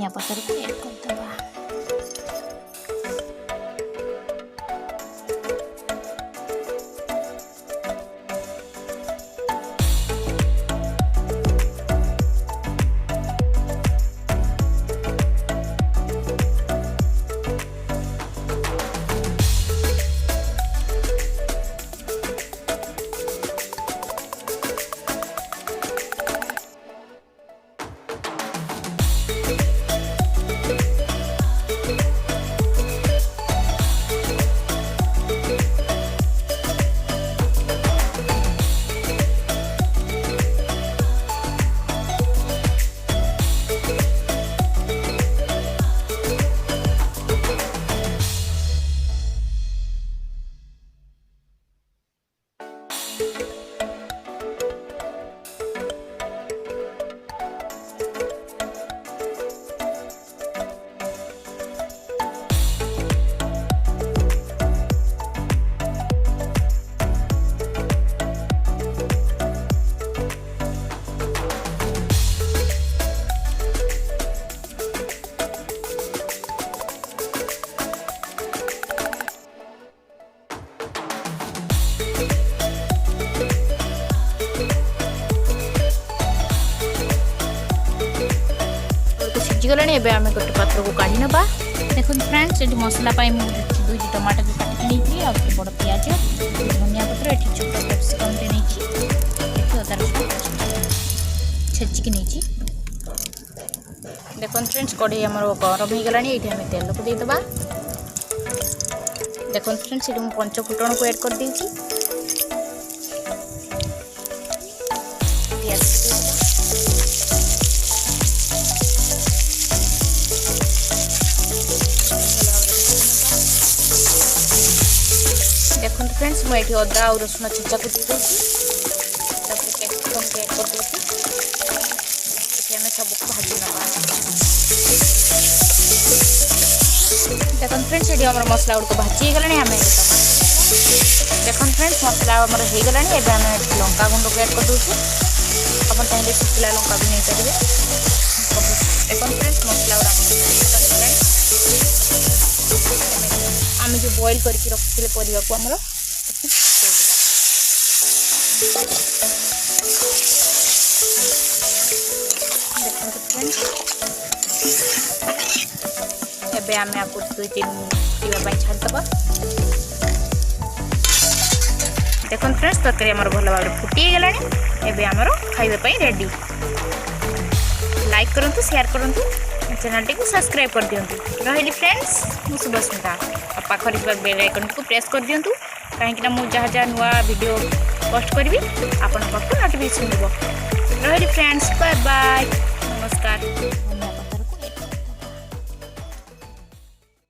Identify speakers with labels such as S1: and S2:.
S1: धनिया पतर को ऐड कर दबा। गला आम गोटे पात्र को काढ़ी नवा। देखो फ्रेंड्स ये मसला दुईट टमाटर भी काटिक नहीं आ बड़ पिज धनिया पत्र ये छोट कैप्सिकम नहीं अदा रसुण छेचिक नहीं। देखो फ्रेंड्स कढ़ई आम गरम हो गला ये आम तेल को देदेबा। देखो फ्रेंड्स ये पंच फुटण को ऐड कर देछि। देखो फ्रेंड्स मुझे अदा और रसुण छेचा को दे कैप्सिकम को ऐड कर दूसरी सब भाजी नवा। देखो फ्रेंड्स ये आम मसला गुड़ भाजी गला आम देखो फ्रेंड्स मसला आमर हो गला आम लंका गुंड को ऐड कर दूसरी आप चाहिए शुखला लंका भी नहीं पारे। देखो फ्रेंड्स मसला गुड़ा आम जो बॉइल करके रखी परिवा को आमर देखो फ्रेंड्स एबे आम आपको 2-3 मिनट छाड़ीदबा। देखो फ्रेंड्स तरकारी आमर भल भाव फुटी गला एबे आमर खाइबा रेडी। लाइक करंतु शेयर करंतु चैनल टी को सब्सक्राइब कर दियंतु। रही फ्रेंड्स मु शुभस्मिता पाखरे बेल आइकन को प्रेस कर दियंतु कहीं मुझे जहाँ जहाँ नुआ वीडियो पोस्ट करी आपण पाखु नोटिफिकेशन देव। रही फ्रेंड्स बाय बाय नमस्कार।